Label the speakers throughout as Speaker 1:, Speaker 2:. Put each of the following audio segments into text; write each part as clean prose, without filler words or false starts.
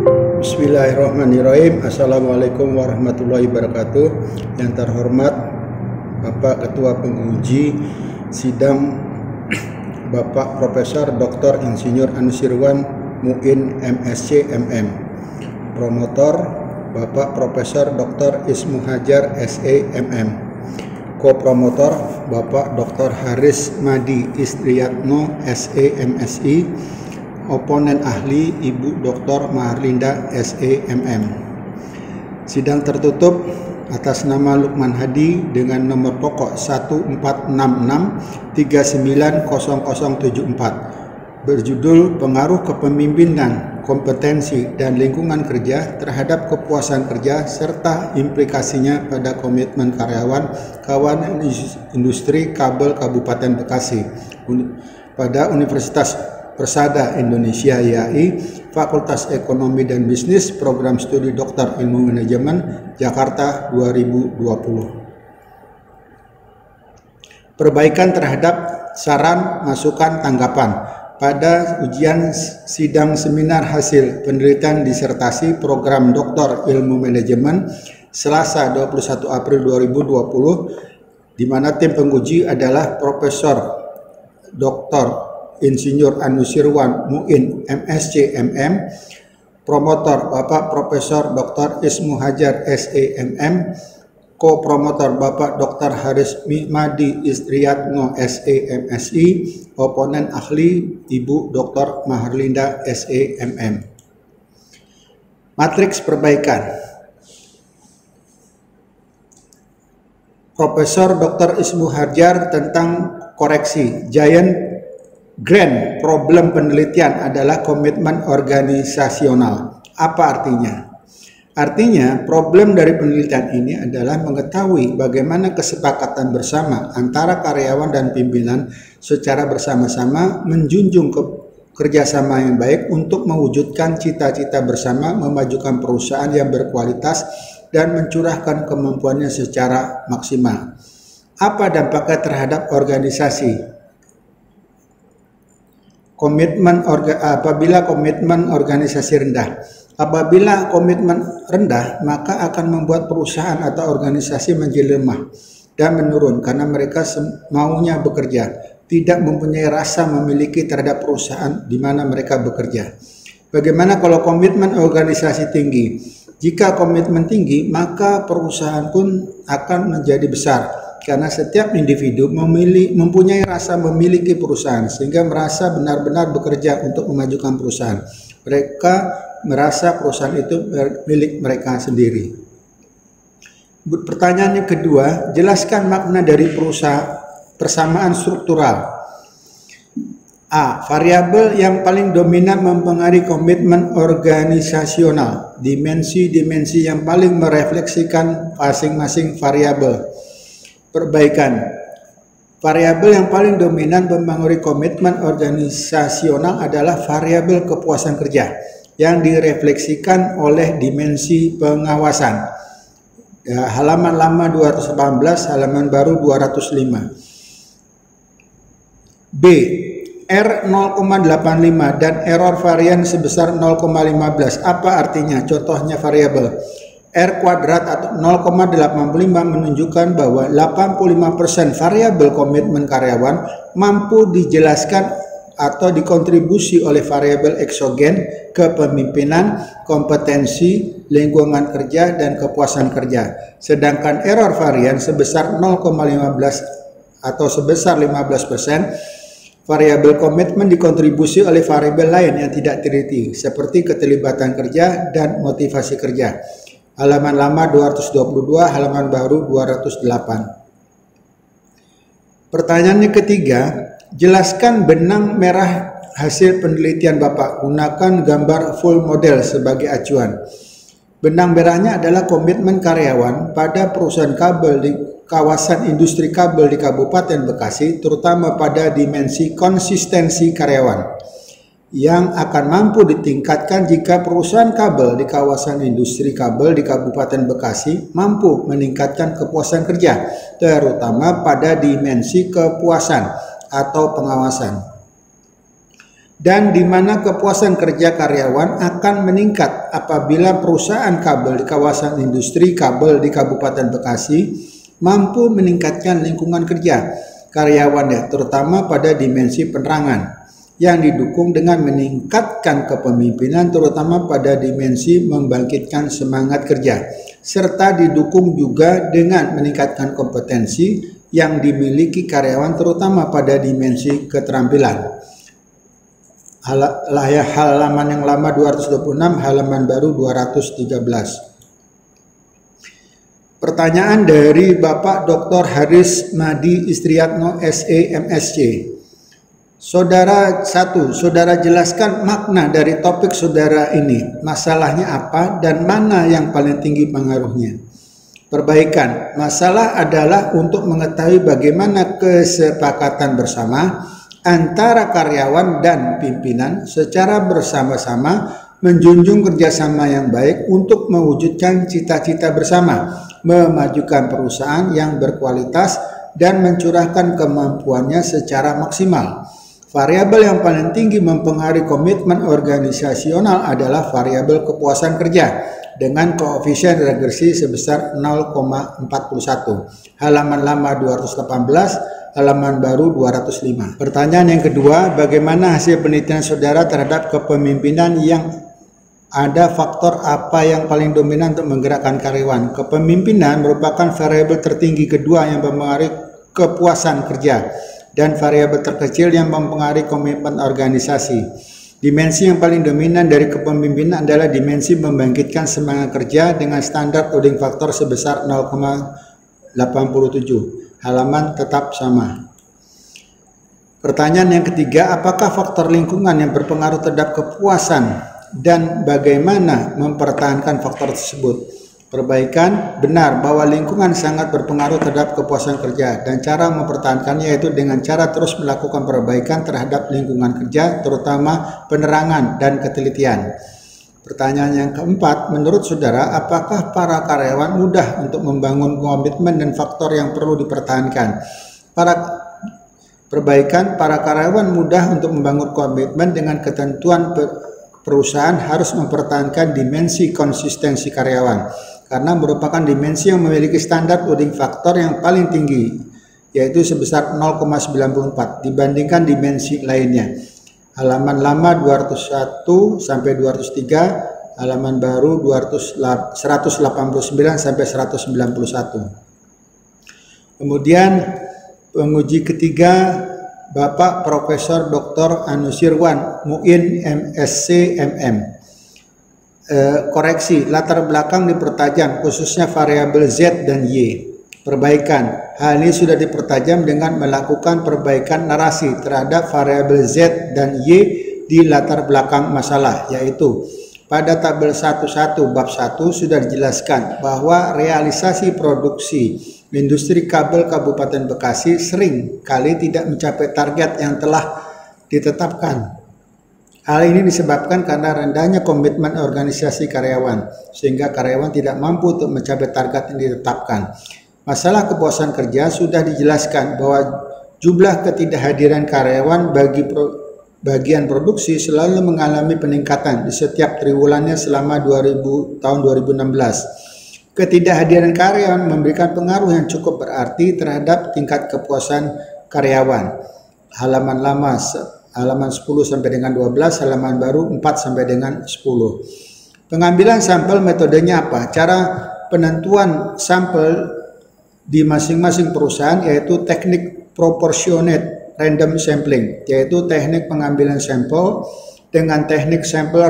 Speaker 1: Bismillahirrahmanirrahim. Assalamualaikum warahmatullahi wabarakatuh. Yang terhormat Bapak Ketua Penguji Sidang Bapak Profesor Dr. Insinyur Anusirwan Muin MSc MM. Promotor Bapak Profesor Dr. Ismu Hajar SE MM. Kopromotor Bapak Dr. Haris Madi Istriyatno SE MSI. Oponen ahli Ibu Dr. Maharlinda SE MM. Sidang tertutup atas nama Lukman Hadi dengan nomor pokok 1466390074 berjudul Pengaruh Kepemimpinan, Kompetensi, dan Lingkungan Kerja terhadap Kepuasan Kerja serta implikasinya pada komitmen karyawan kawan industri kabel Kabupaten Bekasi pada Universitas Persada Indonesia YAI, Fakultas Ekonomi dan Bisnis, Program Studi Doktor Ilmu Manajemen, Jakarta 2020. Perbaikan terhadap saran, masukan, tanggapan pada ujian sidang seminar hasil penelitian disertasi Program Doktor Ilmu Manajemen Selasa 21 April 2020, di mana tim penguji adalah Profesor Dr. Insinyur Anusirwan Muin MSc MM, promotor Bapak Profesor Dr. Ismu Hajar SE MM, ko-promotor Bapak Dr. Haris Madi Istriyatno SE MSI, oponen ahli Ibu Dr. Maharlinda SE MM. Matriks perbaikan. Profesor Dr. Ismu Hajar tentang koreksi Giant Grand problem penelitian adalah komitmen organisasional. Apa artinya? Artinya, problem dari penelitian ini adalah mengetahui bagaimana kesepakatan bersama antara karyawan dan pimpinan secara bersama-sama menjunjung kerjasama yang baik untuk mewujudkan cita-cita bersama, memajukan perusahaan yang berkualitas, dan mencurahkan kemampuannya secara maksimal. Apa dampaknya terhadap organisasi? Apabila komitmen organisasi rendah. Apabila komitmen rendah, maka akan membuat perusahaan atau organisasi menjadi lemah dan menurun karena mereka maunya bekerja, tidak mempunyai rasa memiliki terhadap perusahaan di mana mereka bekerja. Bagaimana kalau komitmen organisasi tinggi? Jika komitmen tinggi, maka perusahaan pun akan menjadi besar. Karena setiap individu mempunyai rasa memiliki perusahaan sehingga merasa benar-benar bekerja untuk memajukan perusahaan. Mereka merasa perusahaan itu milik mereka sendiri. Pertanyaan yang kedua, jelaskan makna dari persamaan struktural. A. Variabel yang paling dominan mempengaruhi komitmen organisasional. Dimensi-dimensi yang paling merefleksikan masing-masing variabel. Perbaikan. Variabel yang paling dominan mempengaruhi komitmen organisasional adalah variabel kepuasan kerja yang direfleksikan oleh dimensi pengawasan. Halaman lama 218, halaman baru 205. B. R 0,85 dan error varian sebesar 0,15. Apa artinya? Contohnya variabel. R kuadrat atau 0,85 menunjukkan bahwa 85% variabel komitmen karyawan mampu dijelaskan atau dikontribusi oleh variabel eksogen, kepemimpinan, kompetensi, lingkungan kerja, dan kepuasan kerja. Sedangkan error varian sebesar 0,15 atau sebesar 15%, variabel komitmen dikontribusi oleh variabel lain yang tidak teliti, seperti keterlibatan kerja dan motivasi kerja. Halaman lama 222, halaman baru 208. Pertanyaan yang ketiga, jelaskan benang merah hasil penelitian Bapak. Gunakan gambar full model sebagai acuan. Benang merahnya adalah komitmen karyawan pada perusahaan kabel di kawasan industri kabel di Kabupaten Bekasi, terutama pada dimensi konsistensi karyawan, yang akan mampu ditingkatkan jika perusahaan kabel di kawasan industri kabel di Kabupaten Bekasi mampu meningkatkan kepuasan kerja, terutama pada dimensi kepuasan atau pengawasan. dan di mana kepuasan kerja karyawan akan meningkat apabila perusahaan kabel di kawasan industri kabel di Kabupaten Bekasi mampu meningkatkan lingkungan kerja karyawannya, terutama pada dimensi penerangan, yang didukung dengan meningkatkan kepemimpinan terutama pada dimensi membangkitkan semangat kerja, serta didukung juga dengan meningkatkan kompetensi yang dimiliki karyawan terutama pada dimensi keterampilan. Halaman yang lama 226, halaman baru 213. Pertanyaan dari Bapak Dr. Haris Madi Istriatno SE MSc. Saudara 1, saudara jelaskan makna dari topik saudara ini. Masalahnya apa dan mana yang paling tinggi pengaruhnya? Perbaikan. Masalah adalah untuk mengetahui bagaimana kesepakatan bersama antara karyawan dan pimpinan secara bersama-sama menjunjung kerjasama yang baik untuk mewujudkan cita-cita bersama, memajukan perusahaan yang berkualitas dan mencurahkan kemampuannya secara maksimal. Variabel yang paling tinggi mempengaruhi komitmen organisasional adalah variabel kepuasan kerja dengan koefisien regresi sebesar 0,41. Halaman lama 218, halaman baru 205. Pertanyaan yang kedua, bagaimana hasil penelitian saudara terhadap kepemimpinan yang ada faktor apa yang paling dominan untuk menggerakkan karyawan? Kepemimpinan merupakan variabel tertinggi kedua yang mempengaruhi kepuasan kerja dan variabel terkecil yang mempengaruhi komitmen organisasi. Dimensi yang paling dominan dari kepemimpinan adalah dimensi membangkitkan semangat kerja dengan standar loading faktor sebesar 0,87. Halaman tetap sama. Pertanyaan yang ketiga, apakah faktor lingkungan yang berpengaruh terhadap kepuasan dan bagaimana mempertahankan faktor tersebut? Perbaikan. Benar bahwa lingkungan sangat berpengaruh terhadap kepuasan kerja dan cara mempertahankannya yaitu dengan cara terus melakukan perbaikan terhadap lingkungan kerja, terutama penerangan dan ketelitian. Pertanyaan yang keempat, menurut saudara, apakah para karyawan mudah untuk membangun komitmen dan faktor yang perlu dipertahankan? Perbaikan, para karyawan mudah untuk membangun komitmen dengan ketentuan perusahaan harus mempertahankan dimensi konsistensi karyawan karena merupakan dimensi yang memiliki standar loading faktor yang paling tinggi, yaitu sebesar 0,94 dibandingkan dimensi lainnya. Halaman lama 201 sampai 203, halaman baru 189 sampai 191. Kemudian penguji ketiga Bapak Profesor Dr. Anusirwan Muin MSc MM. Koreksi, latar belakang dipertajam khususnya variabel Z dan Y. Perbaikan, hal ini sudah dipertajam dengan melakukan perbaikan narasi terhadap variabel Z dan Y di latar belakang masalah, yaitu pada tabel 11 bab 1 sudah dijelaskan bahwa realisasi produksi industri kabel Kabupaten Bekasi sering kali tidak mencapai target yang telah ditetapkan. Hal ini disebabkan karena rendahnya komitmen organisasi karyawan, sehingga karyawan tidak mampu untuk mencapai target yang ditetapkan. Masalah kepuasan kerja sudah dijelaskan bahwa jumlah ketidakhadiran karyawan bagi bagian produksi selalu mengalami peningkatan di setiap triwulannya selama tahun 2016. Ketidakhadiran karyawan memberikan pengaruh yang cukup berarti terhadap tingkat kepuasan karyawan. Halaman lama halaman 10 sampai dengan 12, halaman baru 4 sampai dengan 10. Pengambilan sampel metodenya apa? Cara penentuan sampel di masing-masing perusahaan yaitu teknik proportionate random sampling, yaitu teknik pengambilan sampel dengan teknik sampel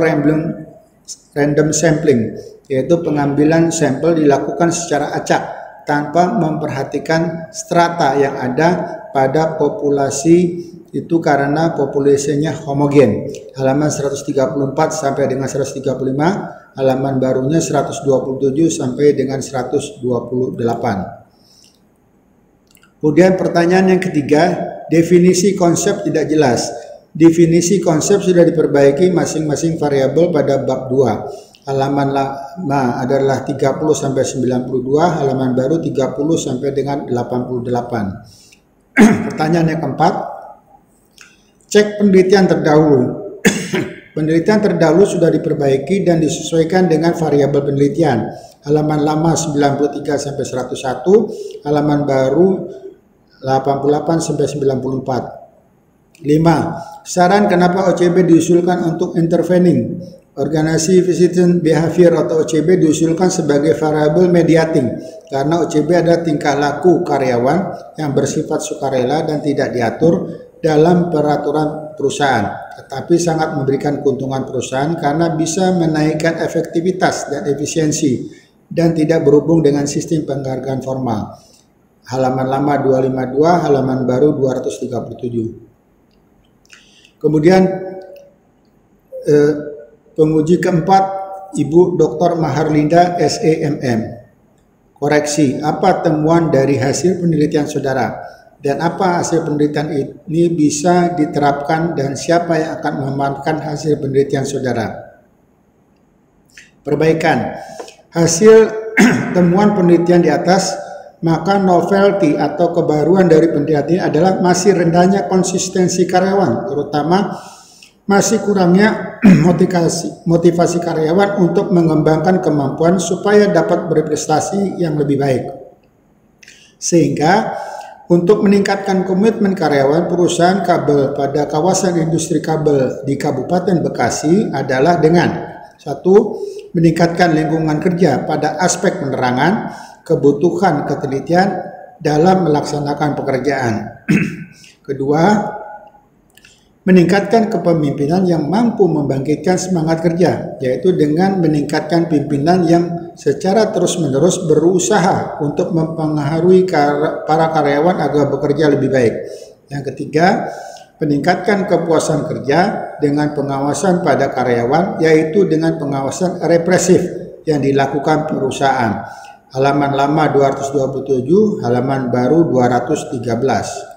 Speaker 1: random sampling, yaitu pengambilan sampel dilakukan secara acak tanpa memperhatikan strata yang ada pada populasi itu karena populasinya homogen. Halaman 134 sampai dengan 135, halaman barunya 127 sampai dengan 128. Kemudian pertanyaan yang ketiga, definisi konsep tidak jelas. Definisi konsep sudah diperbaiki masing-masing variabel pada bab 2. Halaman lama adalah 30 sampai 92, halaman baru 30 sampai dengan 88. Pertanyaan yang keempat, cek penelitian terdahulu. Penelitian terdahulu sudah diperbaiki dan disesuaikan dengan variabel penelitian. Halaman lama 93 sampai 101, halaman baru 88 sampai 94. 5. Saran kenapa OCB diusulkan untuk intervening. Organisasi Visitation Behavior atau OCB diusulkan sebagai variabel mediating karena OCB adalah tingkah laku karyawan yang bersifat sukarela dan tidak diatur dalam peraturan perusahaan, tetapi sangat memberikan keuntungan perusahaan karena bisa menaikkan efektivitas dan efisiensi dan tidak berhubung dengan sistem penghargaan formal. Halaman lama 252, halaman baru 237. Kemudian penguji keempat, Ibu Dr. Maharlinda SEMM. Koreksi, apa temuan dari hasil penelitian saudara? Dan apa hasil penelitian ini bisa diterapkan dan siapa yang akan memanfaatkan hasil penelitian saudara? Perbaikan. Hasil temuan penelitian di atas, maka novelty atau kebaruan dari penelitian adalah masih rendahnya konsistensi karyawan, terutama masih kurangnya motivasi karyawan untuk mengembangkan kemampuan supaya dapat berprestasi yang lebih baik. Sehingga untuk meningkatkan komitmen karyawan, perusahaan kabel pada kawasan industri kabel di Kabupaten Bekasi adalah dengan 1. Meningkatkan lingkungan kerja pada aspek penerangan, kebutuhan ketelitian dalam melaksanakan pekerjaan. Kedua, meningkatkan kepemimpinan yang mampu membangkitkan semangat kerja, yaitu dengan meningkatkan pimpinan yang secara terus-menerus berusaha untuk mempengaruhi para karyawan agar bekerja lebih baik. Yang ketiga, meningkatkan kepuasan kerja dengan pengawasan pada karyawan, yaitu dengan pengawasan represif yang dilakukan perusahaan. Halaman lama 227, halaman baru 213.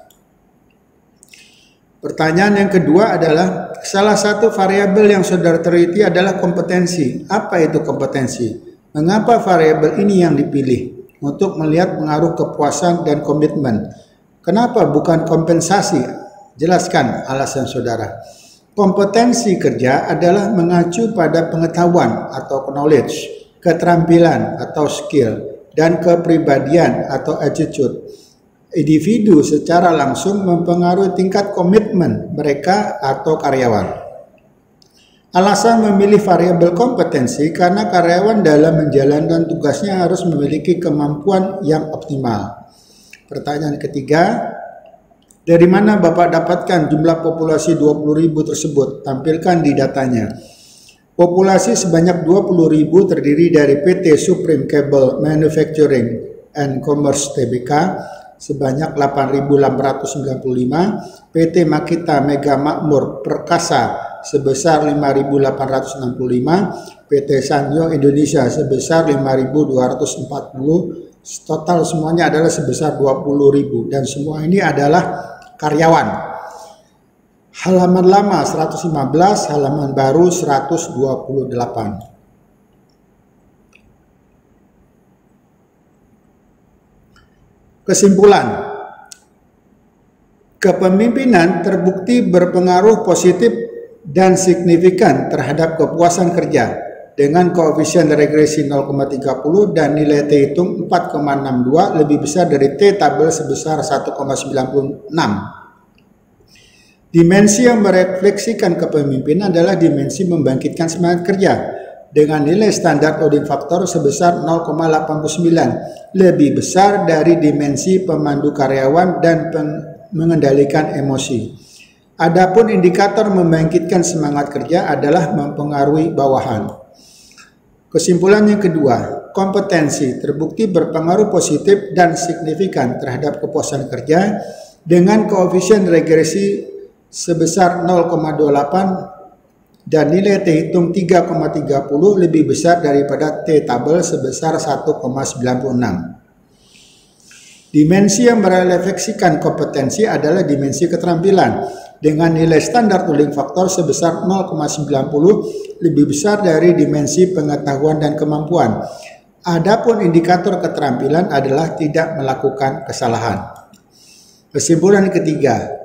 Speaker 1: Pertanyaan yang kedua adalah, salah satu variabel yang saudara teliti adalah kompetensi. Apa itu kompetensi? Mengapa variabel ini yang dipilih untuk melihat pengaruh kepuasan dan komitmen? Kenapa bukan kompensasi? Jelaskan alasan saudara. Kompetensi kerja adalah mengacu pada pengetahuan atau knowledge, keterampilan atau skill, dan kepribadian atau attitude. Individu secara langsung mempengaruhi tingkat komitmen mereka atau karyawan. Alasan memilih variabel kompetensi karena karyawan dalam menjalankan tugasnya harus memiliki kemampuan yang optimal. Pertanyaan ketiga, dari mana Bapak dapatkan jumlah populasi 20.000 tersebut? Tampilkan di datanya. Populasi sebanyak 20.000 terdiri dari PT Supreme Cable Manufacturing and Commerce Tbk sebanyak 8.895, PT Makita Mega Makmur Perkasa sebesar 5.865, PT Sanyo Indonesia sebesar 5.240, total semuanya adalah sebesar 20.000 dan semua ini adalah karyawan. Halaman lama 115, halaman baru 128. Kesimpulan, kepemimpinan terbukti berpengaruh positif dan signifikan terhadap kepuasan kerja dengan koefisien regresi 0,30 dan nilai T hitung 4,62 lebih besar dari T tabel sebesar 1,96. Dimensi yang merefleksikan kepemimpinan adalah dimensi membangkitkan semangat kerja dengan nilai standar loading factor sebesar 0,89, lebih besar dari dimensi pemandu karyawan dan mengendalikan emosi. Adapun indikator membangkitkan semangat kerja adalah mempengaruhi bawahan. Kesimpulan yang kedua, kompetensi terbukti berpengaruh positif dan signifikan terhadap kepuasan kerja dengan koefisien regresi sebesar 0,28 dan nilai T hitung 3,30 lebih besar daripada T tabel sebesar 1,96. Dimensi yang merefleksikan kompetensi adalah dimensi keterampilan dengan nilai standar tooling faktor sebesar 0,90 lebih besar dari dimensi pengetahuan dan kemampuan. Adapun indikator keterampilan adalah tidak melakukan kesalahan. Kesimpulan ketiga,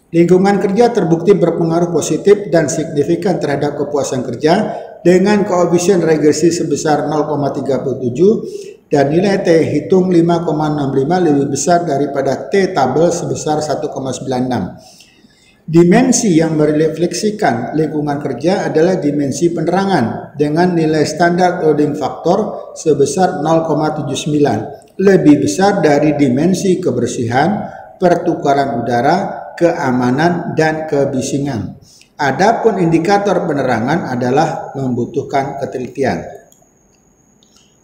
Speaker 1: 5 Lingkungan kerja terbukti berpengaruh positif dan signifikan terhadap kepuasan kerja dengan koefisien regresi sebesar 0,37 dan nilai T hitung 5,65 lebih besar daripada T tabel sebesar 1,96. Dimensi yang merefleksikan lingkungan kerja adalah dimensi penerangan dengan nilai standar loading factor sebesar 0,79, lebih besar dari dimensi kebersihan, pertukaran udara, keamanan, dan kebisingan. Adapun indikator penerangan adalah membutuhkan ketelitian.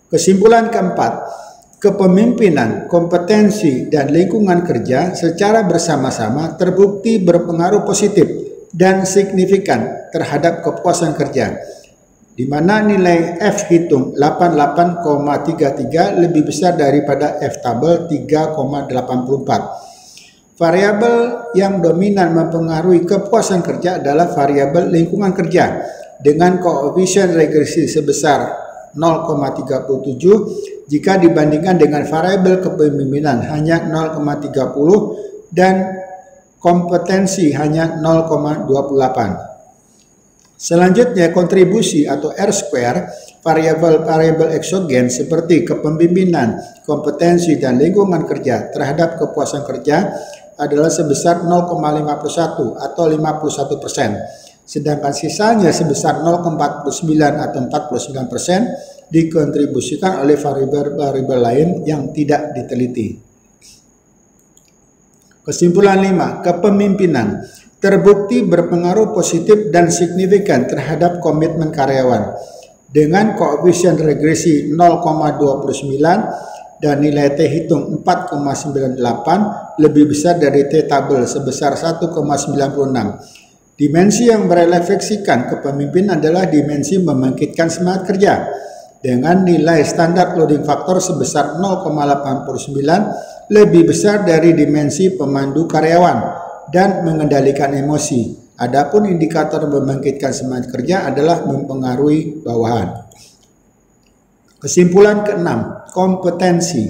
Speaker 1: Kesimpulan keempat, kepemimpinan, kompetensi, dan lingkungan kerja secara bersama-sama terbukti berpengaruh positif dan signifikan terhadap kepuasan kerja, di mana nilai F hitung 88,33 lebih besar daripada F tabel 3,84. Variabel yang dominan mempengaruhi kepuasan kerja adalah variabel lingkungan kerja dengan koefisien regresi sebesar 0,37 jika dibandingkan dengan variabel kepemimpinan hanya 0,30 dan kompetensi hanya 0,28. Selanjutnya, kontribusi atau R-square variabel-variabel eksogen seperti kepemimpinan, kompetensi, dan lingkungan kerja terhadap kepuasan kerja adalah sebesar 0,51 atau 51%, sedangkan sisanya sebesar 0,49 atau 49% dikontribusikan oleh variabel-variabel lain yang tidak diteliti. Kesimpulan 5, kepemimpinan terbukti berpengaruh positif dan signifikan terhadap komitmen karyawan dengan koefisien regresi 0,29 dan nilai T hitung 4,98 lebih besar dari T tabel sebesar 1,96. Dimensi yang merefleksikan kepemimpinan adalah dimensi membangkitkan semangat kerja dengan nilai standar loading factor sebesar 0,89 lebih besar dari dimensi pemandu karyawan dan mengendalikan emosi. Adapun indikator membangkitkan semangat kerja adalah mempengaruhi bawahan. Kesimpulan keenam, kompetensi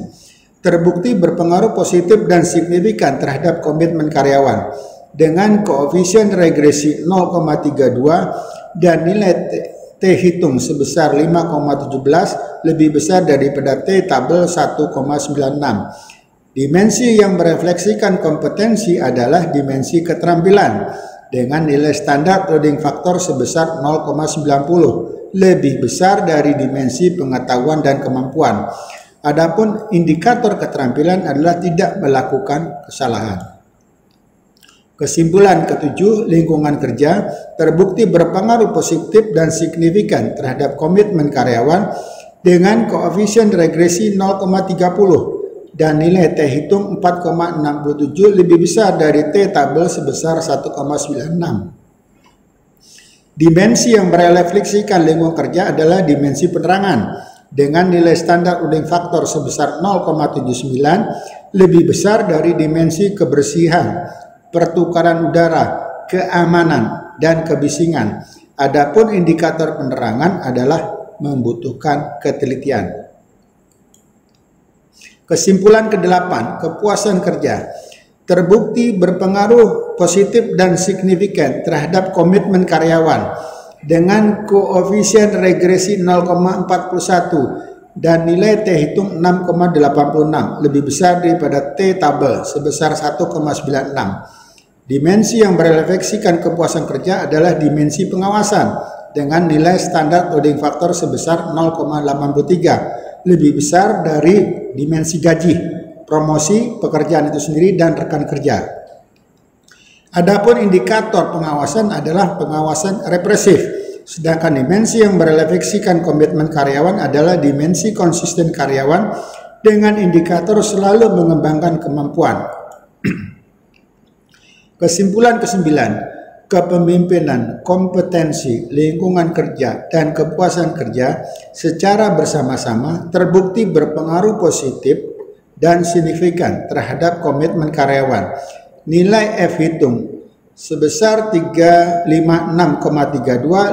Speaker 1: terbukti berpengaruh positif dan signifikan terhadap komitmen karyawan dengan koefisien regresi 0,32 dan nilai T hitung sebesar 5,17 lebih besar daripada T tabel 1,96. Dimensi yang merefleksikan kompetensi adalah dimensi keterampilan dengan nilai standar loading factor sebesar 0,90 lebih besar dari dimensi pengetahuan dan kemampuan. Adapun indikator keterampilan adalah tidak melakukan kesalahan. Kesimpulan ketujuh, lingkungan kerja terbukti berpengaruh positif dan signifikan terhadap komitmen karyawan dengan koefisien regresi 0,30 dan nilai T hitung 4,67 lebih besar dari T tabel sebesar 1,96. Dimensi yang merefleksikan lingkungan kerja adalah dimensi penerangan dengan nilai standar loading factor sebesar 0,79 lebih besar dari dimensi kebersihan, pertukaran udara, keamanan, dan kebisingan. Adapun indikator penerangan adalah membutuhkan ketelitian. Kesimpulan ke-8, kepuasan kerja terbukti berpengaruh positif dan signifikan terhadap komitmen karyawan dengan koefisien regresi 0,41 dan nilai T hitung 6,86 lebih besar daripada T tabel sebesar 1,96. Dimensi yang merefleksikan kepuasan kerja adalah dimensi pengawasan dengan nilai standar loading factor sebesar 0,83 lebih besar dari dimensi gaji, promosi, pekerjaan itu sendiri, dan rekan kerja. Adapun indikator pengawasan adalah pengawasan represif, sedangkan dimensi yang merefleksikan komitmen karyawan adalah dimensi konsisten karyawan dengan indikator selalu mengembangkan kemampuan. Kesimpulan ke-9, kepemimpinan, kompetensi, lingkungan kerja, dan kepuasan kerja secara bersama-sama terbukti berpengaruh positif dan signifikan terhadap komitmen karyawan. Nilai F hitung sebesar 356,32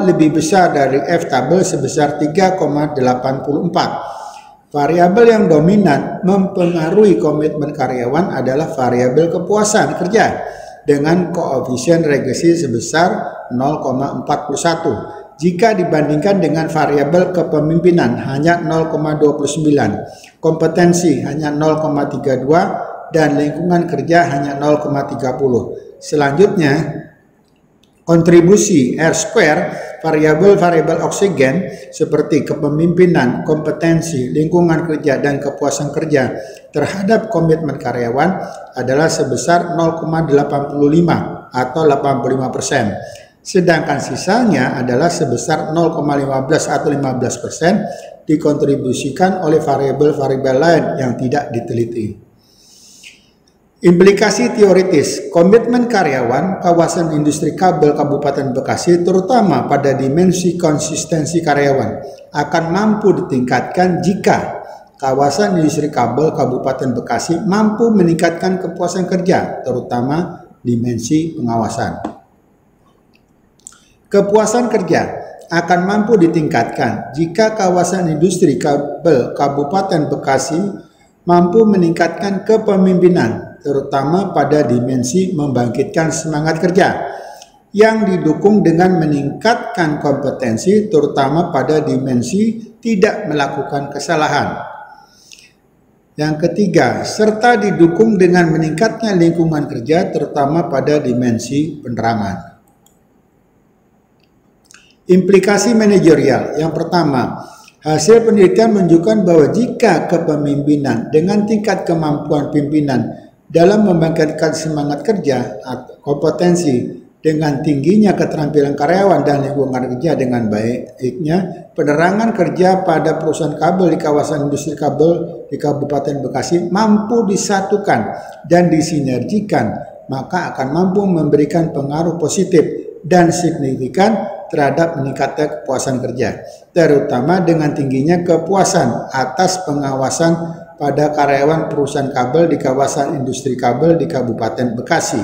Speaker 1: lebih besar dari F tabel sebesar 3,84. Variabel yang dominan mempengaruhi komitmen karyawan adalah variabel kepuasan kerja dengan koefisien regresi sebesar 0,41 jika dibandingkan dengan variabel kepemimpinan hanya 0,29, kompetensi hanya 0,32, dan lingkungan kerja hanya 0,30. Selanjutnya, kontribusi R², variabel-variabel oksigen seperti kepemimpinan, kompetensi, lingkungan kerja, dan kepuasan kerja terhadap komitmen karyawan adalah sebesar 0,85 atau 85%. Sedangkan sisanya adalah sebesar 0,15 atau 15% dikontribusikan oleh variabel-variabel lain yang tidak diteliti. Implikasi teoritis, komitmen karyawan kawasan industri kabel Kabupaten Bekasi terutama pada dimensi konsistensi karyawan akan mampu ditingkatkan jika kawasan industri kabel Kabupaten Bekasi mampu meningkatkan kepuasan kerja terutama dimensi pengawasan. Kepuasan kerja akan mampu ditingkatkan jika kawasan industri kabel Kabupaten Bekasi mampu meningkatkan kepemimpinan terutama pada dimensi membangkitkan semangat kerja yang didukung dengan meningkatkan kompetensi terutama pada dimensi tidak melakukan kesalahan. Yang ketiga, serta didukung dengan meningkatnya lingkungan kerja terutama pada dimensi penerangan. Implikasi manajerial. Yang pertama, hasil penelitian menunjukkan bahwa jika kepemimpinan dengan tingkat kemampuan pimpinan dalam membangkitkan semangat kerja atau kompetensi dengan tingginya keterampilan karyawan dan lingkungan kerja dengan baiknya penerangan kerja pada perusahaan kabel di kawasan industri kabel di Kabupaten Bekasi mampu disatukan dan disinergikan, maka akan mampu memberikan pengaruh positif dan signifikan terhadap meningkatnya kepuasan kerja, terutama dengan tingginya kepuasan atas pengawasan pada karyawan perusahaan kabel di kawasan industri kabel di Kabupaten Bekasi.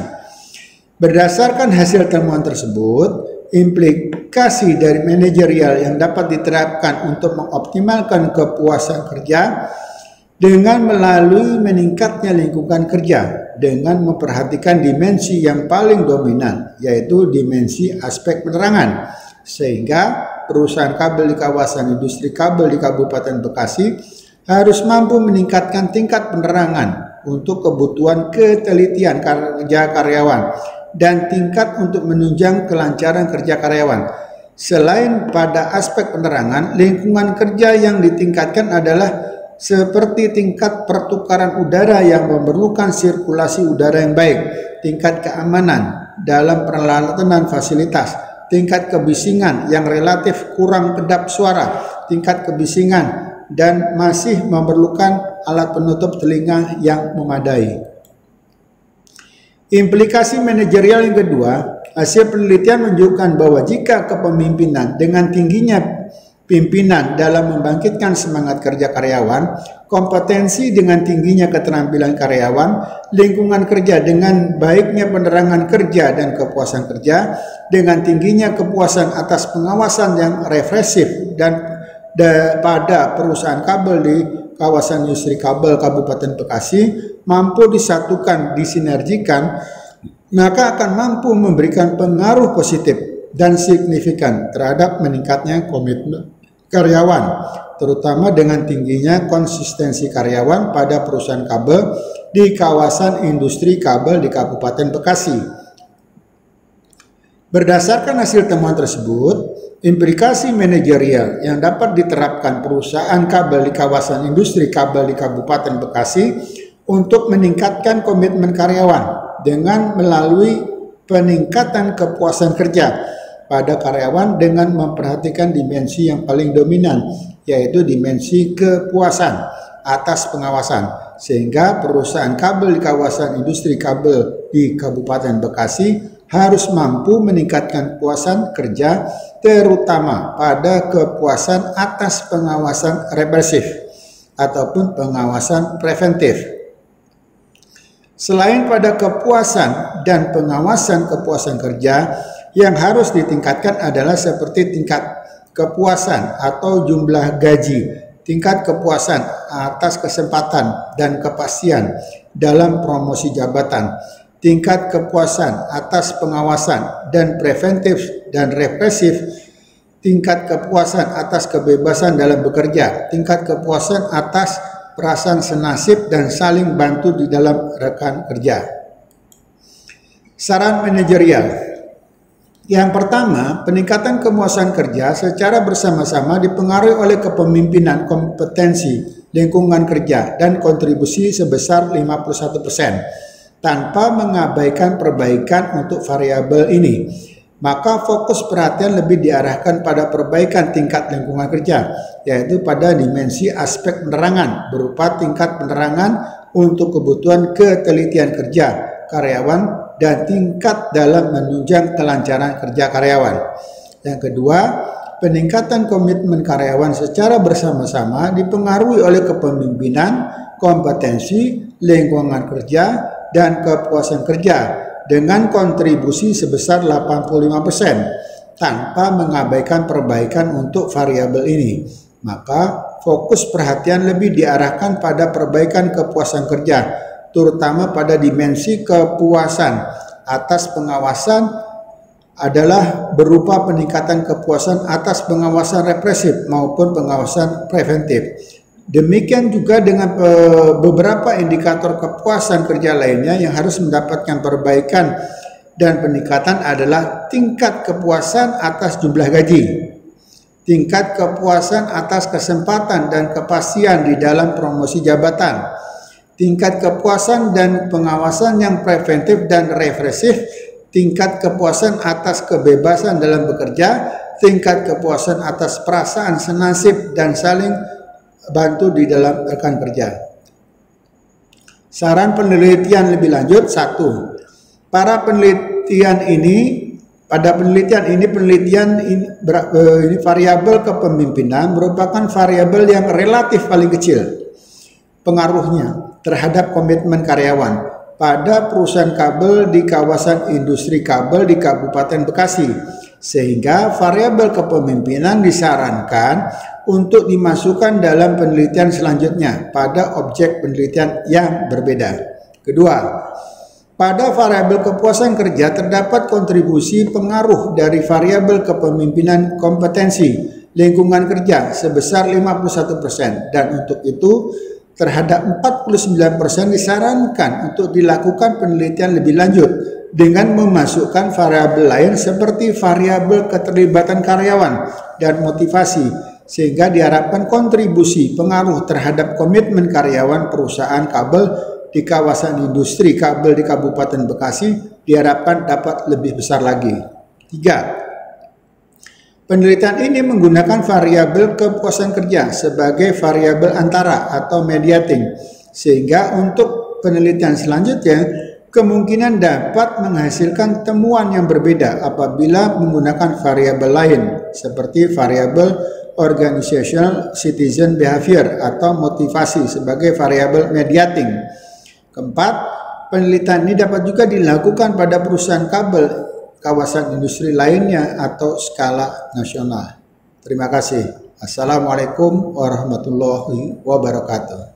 Speaker 1: Berdasarkan hasil temuan tersebut, implikasi dari manajerial yang dapat diterapkan untuk mengoptimalkan kepuasan kerja dengan melalui meningkatnya lingkungan kerja dengan memperhatikan dimensi yang paling dominan, yaitu dimensi aspek penerangan, sehingga perusahaan kabel di kawasan industri kabel di Kabupaten Bekasi harus mampu meningkatkan tingkat penerangan untuk kebutuhan ketelitian kerja karyawan dan tingkat untuk menunjang kelancaran kerja karyawan. Selain pada aspek penerangan, lingkungan kerja yang ditingkatkan adalah seperti tingkat pertukaran udara yang memerlukan sirkulasi udara yang baik, tingkat keamanan dalam peralatan dan fasilitas, tingkat kebisingan yang relatif kurang kedap suara, tingkat kebisingan dan masih memerlukan alat penutup telinga yang memadai. Implikasi manajerial yang kedua, hasil penelitian menunjukkan bahwa jika kepemimpinan dengan tingginya pimpinan dalam membangkitkan semangat kerja karyawan, kompetensi dengan tingginya keterampilan karyawan, lingkungan kerja dengan baiknya penerangan kerja dan kepuasan kerja, dengan tingginya kepuasan atas pengawasan yang represif dan pada perusahaan kabel di kawasan industri kabel Kabupaten Bekasi mampu disatukan, disinergikan, maka akan mampu memberikan pengaruh positif dan signifikan terhadap meningkatnya komitmen karyawan, terutama dengan tingginya konsistensi karyawan pada perusahaan kabel di kawasan industri kabel di Kabupaten Bekasi. Berdasarkan hasil temuan tersebut, implikasi manajerial yang dapat diterapkan perusahaan kabel di kawasan industri kabel di Kabupaten Bekasi untuk meningkatkan komitmen karyawan dengan melalui peningkatan kepuasan kerja pada karyawan dengan memperhatikan dimensi yang paling dominan, yaitu dimensi kepuasan atas pengawasan, sehingga perusahaan kabel di kawasan industri kabel di Kabupaten Bekasi harus mampu meningkatkan kepuasan kerja terutama pada kepuasan atas pengawasan represif ataupun pengawasan preventif. Selain pada kepuasan dan pengawasan kepuasan kerja, yang harus ditingkatkan adalah seperti tingkat kepuasan atau jumlah gaji, tingkat kepuasan atas kesempatan dan kepastian dalam promosi jabatan, tingkat kepuasan atas pengawasan dan preventif dan represif, tingkat kepuasan atas kebebasan dalam bekerja, tingkat kepuasan atas perasaan senasib dan saling bantu di dalam rekan kerja. Saran manajerial. Yang pertama, peningkatan kepuasan kerja secara bersama-sama dipengaruhi oleh kepemimpinan, kompetensi, lingkungan kerja, dan kontribusi sebesar 51%, tanpa mengabaikan perbaikan untuk variabel ini. Maka fokus perhatian lebih diarahkan pada perbaikan tingkat lingkungan kerja, yaitu pada dimensi aspek penerangan, berupa tingkat penerangan untuk kebutuhan ketelitian kerja karyawan dan tingkat dalam menunjang kelancaran kerja karyawan. Yang kedua, peningkatan komitmen karyawan secara bersama-sama dipengaruhi oleh kepemimpinan, kompetensi, lingkungan kerja, dan kepuasan kerja dengan kontribusi sebesar 85% tanpa mengabaikan perbaikan untuk variabel ini. Maka fokus perhatian lebih diarahkan pada perbaikan kepuasan kerja, terutama pada dimensi kepuasan atas pengawasan adalah berupa peningkatan kepuasan atas pengawasan represif maupun pengawasan preventif. Demikian juga dengan beberapa indikator kepuasan kerja lainnya yang harus mendapatkan perbaikan dan peningkatan adalah tingkat kepuasan atas jumlah gaji, tingkat kepuasan atas kesempatan dan kepastian di dalam promosi jabatan, tingkat kepuasan dan pengawasan yang preventif dan represif, tingkat kepuasan atas kebebasan dalam bekerja, tingkat kepuasan atas perasaan senasib dan saling bantu di dalam rekan kerja. Saran penelitian lebih lanjut. 1. Pada penelitian ini variabel kepemimpinan merupakan variabel yang relatif paling kecil pengaruhnya terhadap komitmen karyawan pada perusahaan kabel di kawasan industri kabel di Kabupaten Bekasi, sehingga variabel kepemimpinan disarankan untuk dimasukkan dalam penelitian selanjutnya pada objek penelitian yang berbeda. Kedua, pada variabel kepuasan kerja terdapat kontribusi pengaruh dari variabel kepemimpinan kompetensi lingkungan kerja sebesar 51%, dan untuk itu terhadap 49% disarankan untuk dilakukan penelitian lebih lanjut dengan memasukkan variabel lain seperti variabel keterlibatan karyawan dan motivasi, sehingga diharapkan kontribusi pengaruh terhadap komitmen karyawan perusahaan kabel di kawasan industri kabel di Kabupaten Bekasi diharapkan dapat lebih besar lagi. 3. Penelitian ini menggunakan variabel kepuasan kerja sebagai variabel antara atau mediating, sehingga untuk penelitian selanjutnya kemungkinan dapat menghasilkan temuan yang berbeda apabila menggunakan variabel lain seperti variabel organizational citizen behavior atau motivasi sebagai variabel mediating. Keempat, penelitian ini dapat juga dilakukan pada perusahaan kabel kawasan industri lainnya atau skala nasional. Terima kasih. Assalamualaikum warahmatullahi wabarakatuh.